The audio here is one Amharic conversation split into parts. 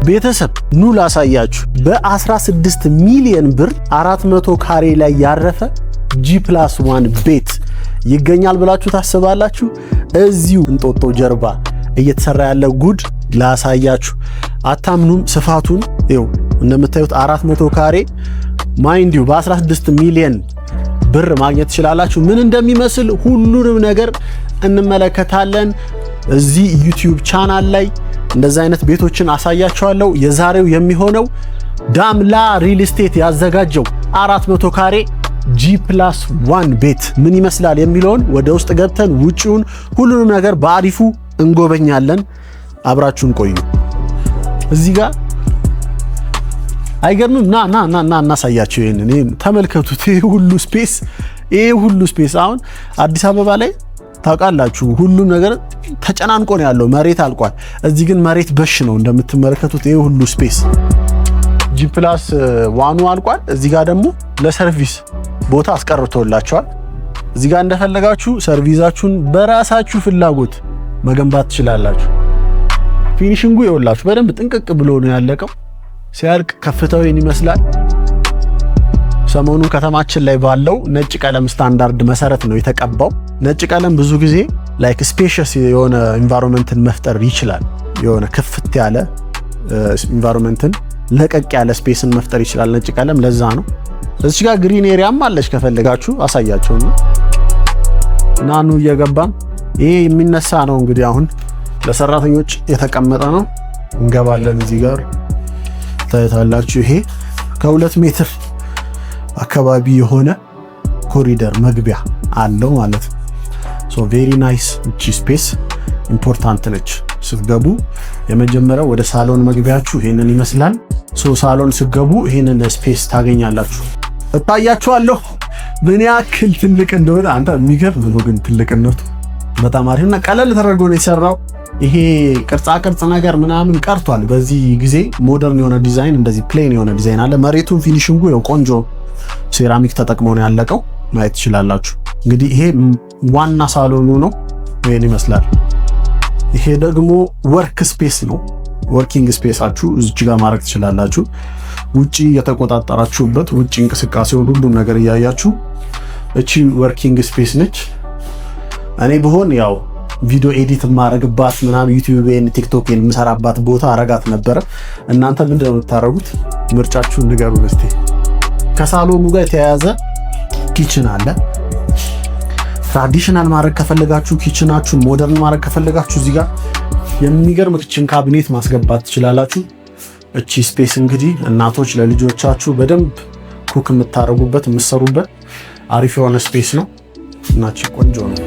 ቤተሰብ ኑ ላሳያችሁ። በ16 ሚሊዮን ብር 400 ካሬ ላይ ያረፈ G+1 ቤት ይገኛል ብላችሁ ታስባላችሁ? እዚሁ እንጦጦ ጀርባ እየተሰራ ያለ ጉድ ላሳያችሁ። አታምኑም? ስፋቱን ይኸው እንደምታዩት 400 ካሬ ማይንዲው በ16 ሚሊዮን ብር ማግኘት ትችላላችሁ። ምን እንደሚመስል ሁሉንም ነገር እንመለከታለን። እዚህ ዩቲዩብ ቻናል ላይ እንደዛ አይነት ቤቶችን አሳያችኋለሁ። የዛሬው የሚሆነው ዳምላ ሪል ስቴት ያዘጋጀው 400 ካሬ G+1 ቤት ምን ይመስላል የሚለውን ወደ ውስጥ ገብተን ውጪውን ሁሉንም ነገር በአሪፉ እንጎበኛለን። አብራችሁን ቆዩ። እዚህ ጋር አይገርምም? ና እናሳያችሁ። ይሄንን ተመልከቱት። ይሄ ሁሉ ስፔስ አሁን አዲስ አበባ ላይ ታውቃላችሁ ሁሉም ነገር ተጨናንቆ ነው ያለው። መሬት አልቋል። እዚህ ግን መሬት በሽ ነው እንደምትመለከቱት። ይሄ ሁሉ ስፔስ G+1 አልቋል። እዚህ ጋር ደግሞ ለሰርቪስ ቦታ አስቀርቶላችኋል። እዚህ ጋር እንደፈለጋችሁ ሰርቪሳችሁን በራሳችሁ ፍላጎት መገንባት ትችላላችሁ። ፊኒሺንጉ ይኸውላችሁ በደንብ ጥንቅቅ ብሎ ነው ያለቀው። ሲያልቅ ከፍታው ይሄን ይመስላል። ሰሞኑን ከተማችን ላይ ባለው ነጭ ቀለም ስታንዳርድ መሰረት ነው የተቀባው። ነጭ ቀለም ብዙ ጊዜ ላይክ ስፔሽስ የሆነ ኢንቫይሮንመንትን መፍጠር ይችላል። የሆነ ክፍት ያለ ኢንቫይሮንመንትን ለቀቅ ያለ ስፔስን መፍጠር ይችላል ነጭ ቀለም። ለዛ ነው እዚህ ጋር ግሪን ኤሪያም አለች። ከፈለጋችሁ አሳያችሁና ናኑ እየገባን ይሄ የሚነሳ ነው እንግዲህ አሁን ለሰራተኞች የተቀመጠ ነው። እንገባለን። እዚህ ጋር ታያላችሁ። ይሄ ከ2 ሜትር አካባቢ የሆነ ኮሪደር መግቢያ አለው ማለት ነው። ሶ ቬሪ ናይስ። እቺ ስፔስ ኢምፖርታንት ነች። ስትገቡ የመጀመሪያው ወደ ሳሎን መግቢያችሁ ይሄንን ይመስላል። ሶ ሳሎን ስትገቡ ይሄንን ስፔስ ታገኛላችሁ። እታያችኋለሁ ምን ያክል ትልቅ እንደሆነ። አንተ የሚገርም ነው ግን ትልቅነቱ በጣም አሪፍና ቀለል ተደርጎ ነው የሰራው። ይሄ ቅርጻ ቅርጽ ነገር ምናምን ቀርቷል። በዚህ ጊዜ ሞደርን የሆነ ዲዛይን፣ እንደዚህ ፕሌን የሆነ ዲዛይን አለ። መሬቱን ፊኒሺንጉ ነው ቆንጆ ሴራሚክ ተጠቅመው ነው ያለቀው። ማየት ትችላላችሁ። እንግዲህ ይሄ ዋና ሳሎኑ ነው። ይሄን ይመስላል። ይሄ ደግሞ ወርክ ስፔስ ነው። ወርኪንግ ስፔሳችሁ እዚህ ጋር ማድረግ ትችላላችሁ። ውጪ የተቆጣጠራችሁበት ውጪ እንቅስቃሴውን ሁሉም ነገር እያያችሁ። እቺ ወርኪንግ ስፔስ ነች። እኔ ብሆን ያው ቪዲዮ ኤዲት ማረግባት ምናምን ዩቲዩብን ቲክቶክን ምሰራባት ቦታ አረጋት ነበር። እናንተ ምንድነው የምታረጉት? ምርጫችሁን ንገሩን እስቲ። ከሳሎኑ ጋር የተያያዘ ኪችን አለ። ትራዲሽናል ማድረግ ከፈለጋችሁ ኪችናችሁን ሞደርን ማድረግ ከፈለጋችሁ እዚህ ጋር የሚገርም ኪችን ካቢኔት ማስገባት ትችላላችሁ። እቺ ስፔስ እንግዲህ እናቶች ለልጆቻችሁ በደንብ ኩክ የምታረጉበት የምትሰሩበት አሪፍ የሆነ ስፔስ ነው እና እቺ ቆንጆ ነው።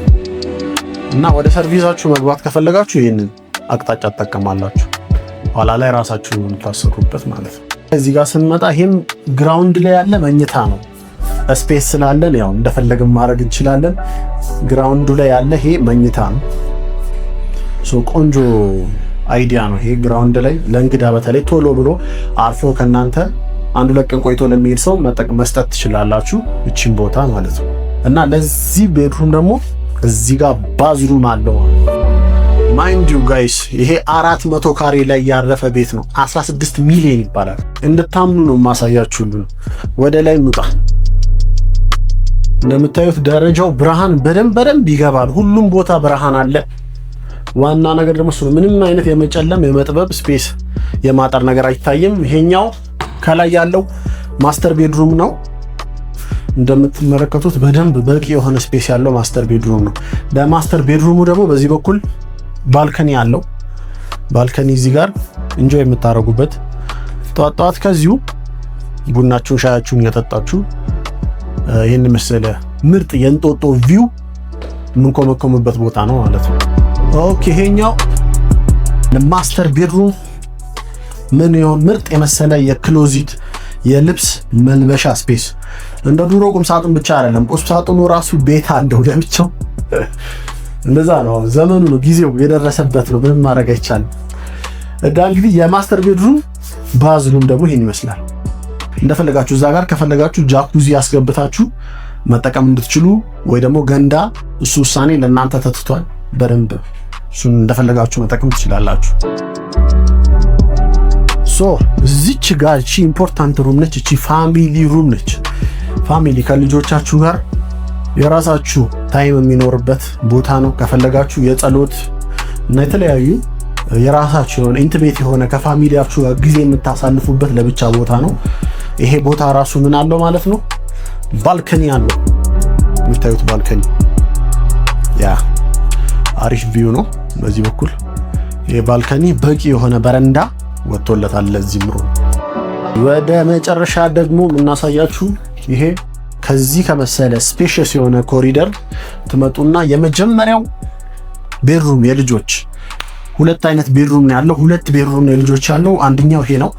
እና ወደ ሰርቪሳችሁ መግባት ከፈለጋችሁ ይሄንን አቅጣጫ ተጠቀማላችሁ። ኋላ ላይ ራሳችሁ የምታሰሩበት ማለት ነው። እዚህ ጋር ስንመጣ ይሄም ግራውንድ ላይ ያለ መኝታ ነው። ስፔስ ስላለን ያው እንደፈለግን ማድረግ እንችላለን። ግራውንዱ ላይ ያለ ይሄ መኝታ ነው። ሶ ቆንጆ አይዲያ ነው ይሄ። ግራውንድ ላይ ለእንግዳ በተለይ ቶሎ ብሎ አርፎ ከናንተ 1-2 ቀን ቆይቶ ለሚሄድ ሰው መስጠት ትችላላችሁ እቺን ቦታ ማለት ነው። እና ለዚህ ቤድሩም ደግሞ እዚህ ጋር ባዝሩም አለው። ማይንድ ዩ ጋይስ ይሄ 400 ካሬ ላይ ያረፈ ቤት ነው። 16 ሚሊዮን ይባላል። እንድታምኑ ነው ማሳያችሁ። ወደ ላይ እንውጣ። እንደምታዩት ደረጃው ብርሃን በደንብ ይገባል። ሁሉም ቦታ ብርሃን አለ። ዋና ነገር ደግሞ እሱ ምንም አይነት የመጨለም የመጥበብ ስፔስ የማጠር ነገር አይታይም። ይሄኛው ከላይ ያለው ማስተር ቤድሩም ነው። እንደምትመለከቱት በደንብ በቂ የሆነ ስፔስ ያለው ማስተር ቤድሩም ነው። ለማስተር ቤድሩሙ ደግሞ በዚህ በኩል ባልከኒ አለው። ባልከኒ እዚህ ጋር ኢንጆይ የምታረጉበት ጧት ከዚሁ ቡናችሁን ሻያችሁን እየጠጣችሁ ይሄን መሰለ ምርጥ የእንጦጦ ቪው የምንቆመቆምበት ቦታ ነው ማለት ነው። ኦኬ ይሄኛው ለማስተር ቤድሩም ምን ይሆን ምርጥ የመሰለ የክሎዚት የልብስ መልበሻ ስፔስ። እንደ ድሮ ቁም ሳጥን ብቻ አይደለም፣ ቁም ሳጥኑ ራሱ ቤት አለው ለብቻው። እንደዛ ነው ዘመኑ ነው ጊዜው የደረሰበት ነው። ምንም ማድረግ አይቻልም። እንግዲህ የማስተር ቤድሩም ባዝሩም ደግሞ ይሄን ይመስላል። እንደፈለጋችሁ እዛ ጋር ከፈለጋችሁ ጃኩዚ ያስገብታችሁ መጠቀም እንድትችሉ ወይ ደግሞ ገንዳ፣ እሱ ውሳኔ ለእናንተ ተትቷል። በደንብ እሱን እንደፈለጋችሁ መጠቀም ትችላላችሁ። ሶ እዚች ጋር እቺ ኢምፖርታንት ሩም ነች። እቺ ፋሚሊ ሩም ነች። ፋሚሊ ከልጆቻችሁ ጋር የራሳችሁ ታይም የሚኖርበት ቦታ ነው። ከፈለጋችሁ የጸሎት እና የተለያዩ የራሳችሁ የሆነ ኢንቲሜት የሆነ ከፋሚሊያችሁ ጋር ጊዜ የምታሳልፉበት ለብቻ ቦታ ነው። ይሄ ቦታ ራሱ ምን አለው ማለት ነው? ባልከኒ አለው። የምታዩት ባልከኒ ያ አሪፍ ቪው ነው። በዚህ በኩል ይሄ ባልከኒ በቂ የሆነ በረንዳ ወጥቶለታል። ለዚህ ምሩ ወደ መጨረሻ ደግሞ የምናሳያችሁ ይሄ ከዚህ ከመሰለ ስፔሽስ የሆነ ኮሪደር ትመጡና የመጀመሪያው ቤድሩም የልጆች ሁለት አይነት ቤድሩም ነው ያለው። ሁለት ቤድሩም ነው የልጆች ያለው። አንደኛው ይሄ ነው።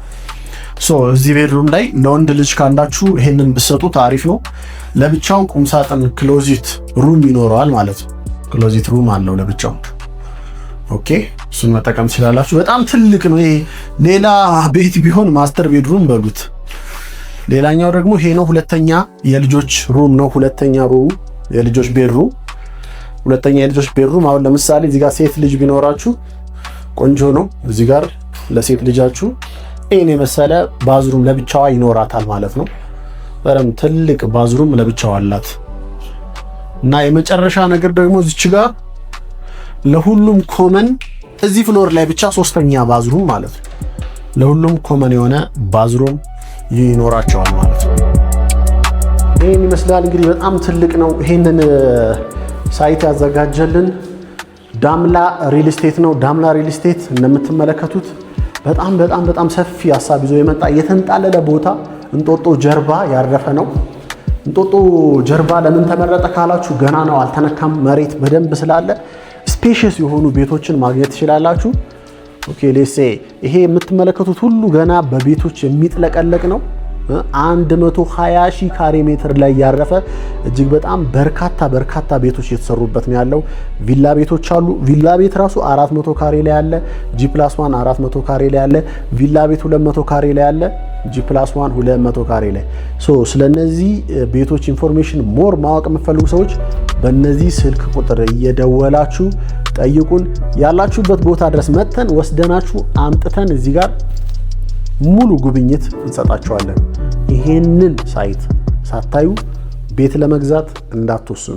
እዚህ ቤድሩም ላይ ለወንድ ልጅ ካላችሁ ይሄንን ብትሰጡት አሪፍ ነው። ለብቻው ቁም ሳጥን ክሎዚት ሩም ይኖረዋል ማለት ነው። ክሎዚት ሩም አለው ለብቻው። ኦኬ እሱን መጠቀም ትችላላችሁ። በጣም ትልቅ ነው ይሄ። ሌላ ቤት ቢሆን ማስተር ቤድሩም በሉት። ሌላኛው ደግሞ ይሄ ነው። ሁለተኛ የልጆች ሩም ነው። ሁለተኛ ሩም የልጆች ቤድሩም። ሁለተኛ የልጆች ቤድሩም አሁን ለምሳሌ እዚህ ጋር ሴት ልጅ ቢኖራችሁ ቆንጆ ነው። እዚህ ጋር ለሴት ልጃችሁ ይሄን የመሰለ ባዝሩም ለብቻዋ ይኖራታል ማለት ነው። በጣም ትልቅ ባዝሩም ለብቻዋ አላት። እና የመጨረሻ ነገር ደግሞ እዚች ጋር ለሁሉም ኮመን እዚህ ፍሎር ላይ ብቻ ሶስተኛ ባዝሩም ማለት ነው። ለሁሉም ኮመን የሆነ ባዝሩም ይኖራቸዋል ማለት ነው። ይሄን ይመስላል እንግዲህ በጣም ትልቅ ነው። ይሄንን ሳይት ያዘጋጀልን ዳምላ ሪል ስቴት ነው። ዳምላ ሪል ስቴት እንደምትመለከቱት በጣም ሰፊ ሀሳብ ይዞ የመጣ የተንጣለለ ቦታ እንጦጦ ጀርባ ያረፈ ነው። እንጦጦ ጀርባ ለምን ተመረጠ ካላችሁ ገና ነው አልተነካም። መሬት በደንብ ስላለ ስፔሽስ የሆኑ ቤቶችን ማግኘት ትችላላችሁ። ኦኬ ሌሴ ይሄ የምትመለከቱት ሁሉ ገና በቤቶች የሚጥለቀለቅ ነው። 120,000 ካሬ ሜትር ላይ ያረፈ እጅግ በጣም በርካታ ቤቶች የተሰሩበት ነው ያለው። ቪላ ቤቶች አሉ። ቪላ ቤት ራሱ 400 ካሬ ላይ ያለ፣ G+1 400 ካሬ ላይ ያለ፣ ቪላ ቤት 200 ካሬ ላይ ያለ፣ G+1 200 ካሬ ላይ። ስለነዚህ ቤቶች ኢንፎርሜሽን ሞር ማወቅ የምትፈልጉ ሰዎች በእነዚህ ስልክ ቁጥር እየደወላችሁ ጠይቁን። ያላችሁበት ቦታ ድረስ መጥተን ወስደናችሁ አምጥተን እዚህ ጋር ሙሉ ጉብኝት እንሰጣችኋለን። ይሄንን ሳይት ሳታዩ ቤት ለመግዛት እንዳትወስኑ።